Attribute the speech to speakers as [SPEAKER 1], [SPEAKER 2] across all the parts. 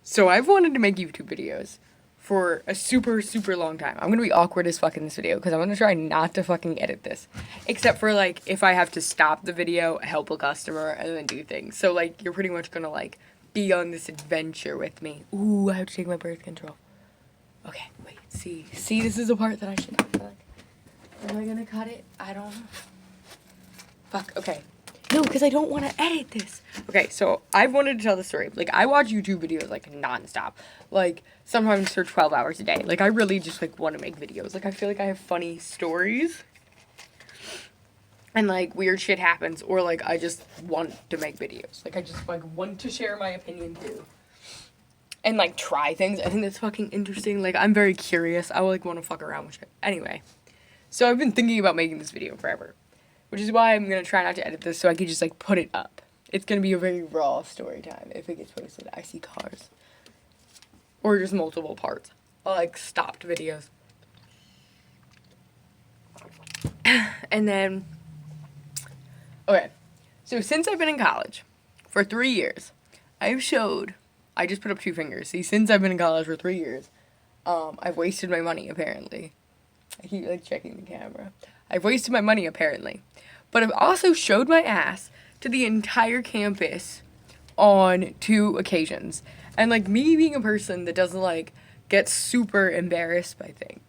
[SPEAKER 1] So I've wanted to make YouTube videos for a super, super long time. I'm gonna be awkward as fuck in this video because I'm gonna try not to fucking edit this. Except for, like, if I have to stop the video, help a customer, and then do things. So, like, you're pretty much gonna, like, be on this adventure with me. Ooh, I have to take my birth control. Okay, wait, see. See, this is the part that I should have, like, am I gonna cut it? I don't know. Fuck, okay. No, because I don't want to edit this. Okay, so I've wanted to tell the story. Like, I watch YouTube videos, like, nonstop. Like, sometimes for 12 hours a day. Like, I really just, like, want to make videos. Like, I feel like I have funny stories. And, like, weird shit happens. Or, like, I just want to make videos. Like, I just, like, want to share my opinion, too. And, like, try things. I think that's fucking interesting. Like, I'm very curious. I, like, want to fuck around with shit. Anyway. So, I've been thinking about making this video forever. Which is why I'm going to try not to edit this so I can just, like, put it up. It's going to be a very raw story time if it gets posted. I see cars. Or just multiple parts. Or, like, stopped videos. And then, okay. So, since I've been in college for 3 years, I just put up 2 fingers. See, since I've been in college for 3 years, I've wasted my money, apparently. I keep, like, checking the camera. I've wasted my money, apparently. But I've also showed my ass to the entire campus on 2 occasions. And, like, me being a person that doesn't, like, get super embarrassed by things.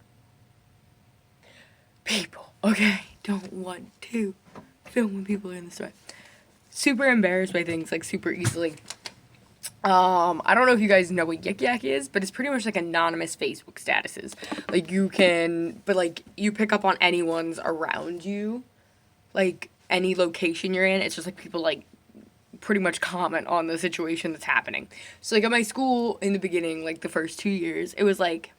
[SPEAKER 1] People, okay, don't want to film when people are in the store. Super embarrassed by things, like, super easily. I don't know if you guys know what Yik Yak is, but it's pretty much like anonymous Facebook statuses. Like, you pick up on anyone's around you. Like, any location you're in, it's just, like, people, like, pretty much comment on the situation that's happening. So, like, at my school, in the beginning, like, the first 2 years, it was, like,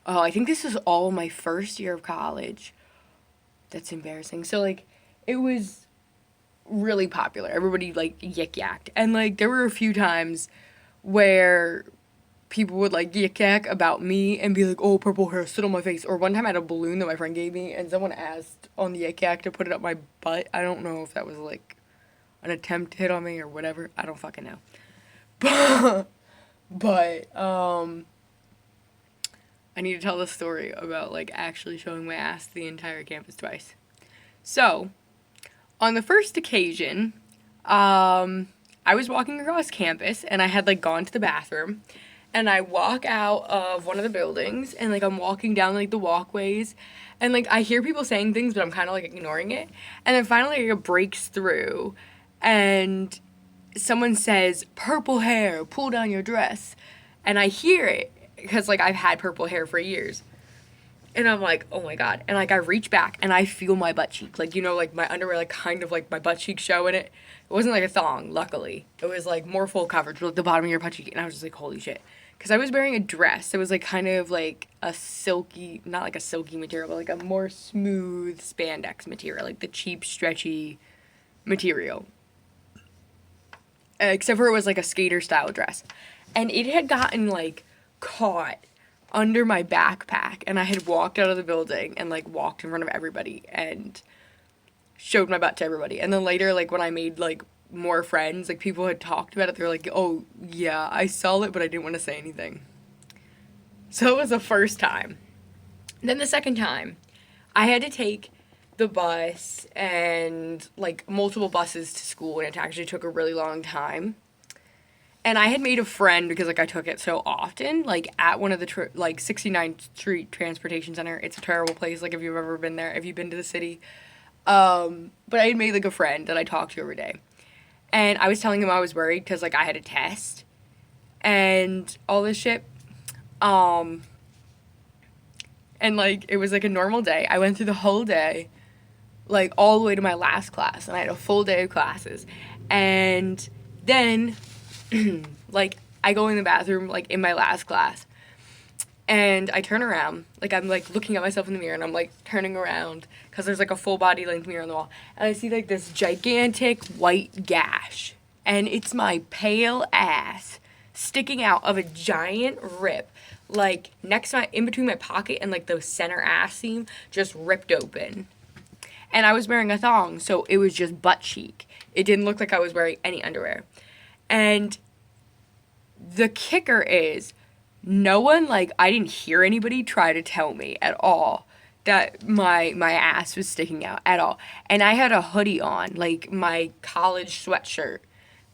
[SPEAKER 1] oh, I think this was all my first year of college. That's embarrassing. So, like, it was really popular. Everybody, like, yik-yacked. And, like, there were a few times where people would, like, yik-yak about me and be like, oh, purple hair, sit on my face. Or one time I had a balloon that my friend gave me, and someone asked on the yik-yak to put it up my butt. I don't know if that was, like, an attempt to hit on me or whatever. I don't fucking know. But, I need to tell the story about, like, actually showing my ass to the entire campus twice. So, on the first occasion, I was walking across campus, and I had, like, gone to the bathroom. And I walk out of one of the buildings, and, like, I'm walking down, like, the walkways, and, like, I hear people saying things, but I'm kind of, like, ignoring it. And then finally, like, it breaks through, and someone says, purple hair, pull down your dress. And I hear it, because, like, I've had purple hair for years. And I'm like, oh my god. And, like, I reach back, and I feel my butt cheek. Like, you know, like, my underwear, like, kind of, like, my butt cheek showing it. It wasn't, like, a thong, luckily. It was, like, more full coverage, like, the bottom of your butt cheek. And I was just like, holy shit. Because I was wearing a dress. It was, like, kind of, like, a silky, not, like, a silky material, but, like, a more smooth spandex material. Like, the cheap, stretchy material. Except for it was, like, a skater-style dress. And it had gotten, like, caught under my backpack, and I had walked out of the building and, like, walked in front of everybody and showed my butt to everybody. And then later, like, when I made, like, more friends, like, people had talked about it. They were like, oh, yeah, I saw it, but I didn't want to say anything. So it was the first time. Then the second time, I had to take the bus and, like, multiple buses to school, and it actually took a really long time. And I had made a friend because, like, I took it so often, like, at one of the, 69th Street Transportation Center. It's a terrible place, like, if you've ever been there, if you've been to the city. But I had made, like, a friend that I talked to every day. And I was telling him I was worried because, like, I had a test and all this shit. And, like, it was, like, a normal day. I went through the whole day, like, all the way to my last class. And I had a full day of classes. And then like, I go in the bathroom, like, in my last class, and I turn around, like, I'm, like, looking at myself in the mirror, and I'm, like, turning around, because there's, like, a full body length mirror on the wall, and I see, like, this gigantic white gash, and it's my pale ass sticking out of a giant rip, like, in between my pocket and, like, the center ass seam, just ripped open. And I was wearing a thong, so it was just butt cheek. It didn't look like I was wearing any underwear. And The kicker is, no one, like, I didn't hear anybody try to tell me at all that my ass was sticking out at all. And I had a hoodie on, like my college sweatshirt,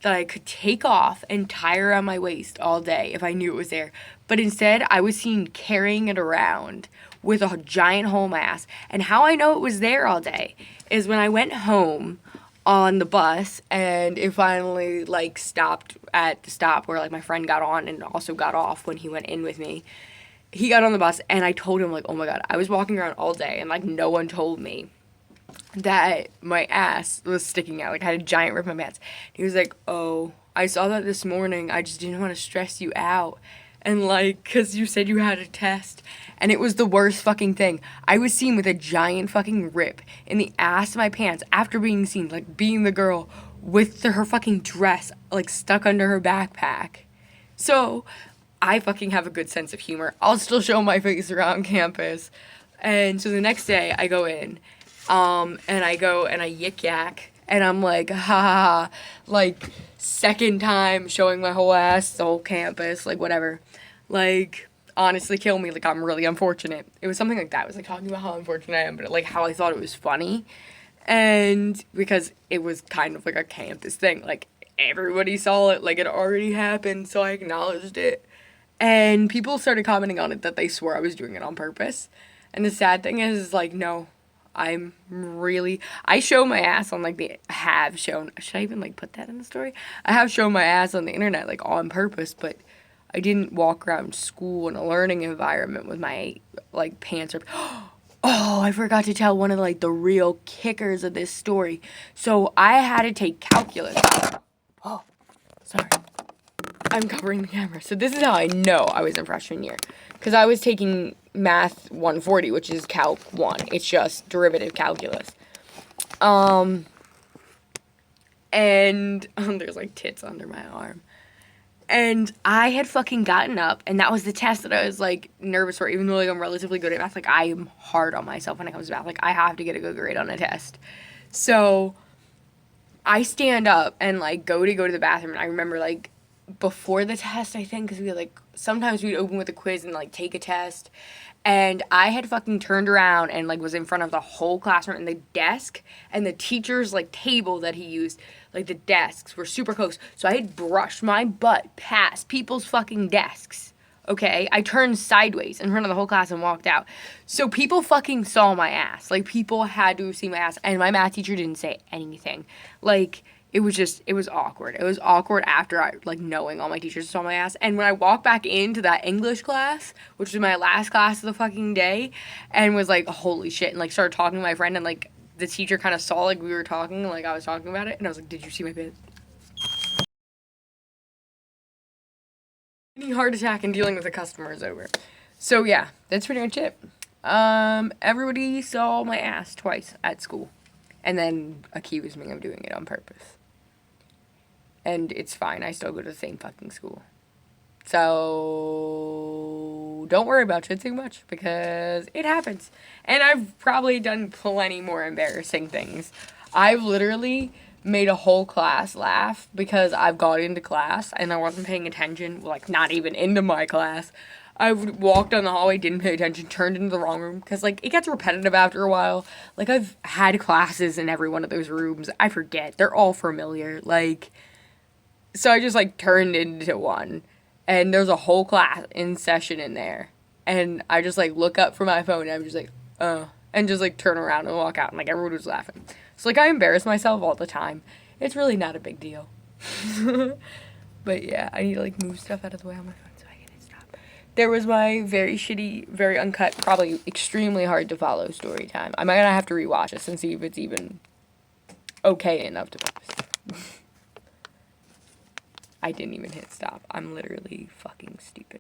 [SPEAKER 1] that I could take off and tie around my waist all day if I knew it was there. But instead, I was seen carrying it around with a giant hole in my ass. And how I know it was there all day is when I went home on the bus and it finally like stopped at the stop where like my friend got on and also got off when he went in with me. He got on the bus and I told him like, oh my god, I was walking around all day and like no one told me that my ass was sticking out. Like I had a giant rip in my pants. He was like, oh, I saw that this morning. I just didn't want to stress you out. And like, cause you said you had a test. And it was the worst fucking thing. I was seen with a giant fucking rip in the ass of my pants after being seen, like being the girl with her fucking dress like stuck under her backpack. So I fucking have a good sense of humor. I'll still show my face around campus. And so the next day I go in, and I go and I yik yak, and I'm like, ha ha ha, like, second time showing my whole ass, the whole campus, like, whatever. Like, honestly, kill me, like, I'm really unfortunate. It was something like that. It was, like, talking about how unfortunate I am, but, like, how I thought it was funny. And because it was kind of like a campus thing, like, everybody saw it, like, it already happened, so I acknowledged it. And people started commenting on it that they swore I was doing it on purpose. And the sad thing is like, no, I show my ass on, like, should I even, like, put that in the story? I have shown my ass on the internet, like, on purpose, but I didn't walk around school in a learning environment with my, like, pants or, oh, I forgot to tell one of, like, the real kickers of this story. So I had to take calculus. Oh, sorry. I'm covering the camera. So this is how I know I was in freshman year. Because I was taking Math 140, which is Calc 1. It's just derivative calculus. And there's like tits under my arm. And I had fucking gotten up, and that was the test that I was like nervous for, even though like I'm relatively good at math. Like I am hard on myself when it comes to math. Like I have to get a good grade on a test. So I stand up and like go to the bathroom, and I remember like before the test, I think, because we like sometimes we'd open with a quiz and like take a test, and I had fucking turned around and like was in front of the whole classroom, and the desk and the teacher's like table that he used, like the desks were super close, so I had brushed my butt past people's fucking desks. Okay, I turned sideways in front of the whole class and walked out. So people fucking saw my ass. Like people had to see my ass, and my math teacher didn't say anything. Like it was awkward. It was awkward after I, like, knowing all my teachers saw my ass. And when I walked back into that English class, which was my last class of the fucking day, and was like, holy shit, and, like, started talking to my friend, and, like, the teacher kind of saw, like, we were talking, like, I was talking about it, and I was like, did you see my pants? Heart attack and dealing with a customer is over. So, yeah, that's pretty much it. Everybody saw my ass twice at school. And then accused me of doing it on purpose. And it's fine. I still go to the same fucking school. So don't worry about it too much because it happens. And I've probably done plenty more embarrassing things. I've literally made a whole class laugh because I've got into class and I wasn't paying attention, like not even into my class. I walked down the hallway, didn't pay attention, turned into the wrong room because, like, it gets repetitive after a while. Like, I've had classes in every one of those rooms. I forget. They're all familiar. Like, so I just, like, turned into one. And there's a whole class in session in there. And I just, like, look up from my phone and I'm just like, and just, like, turn around and walk out. And, like, everyone was laughing. So, like, I embarrass myself all the time. It's really not a big deal. But, yeah, I need to, like, move stuff out of the way on my phone so I can stop. There was my very shitty, very uncut, probably extremely hard to follow story time. I'm gonna have to rewatch this and see if it's even okay enough to post. I didn't even hit stop. I'm literally fucking stupid.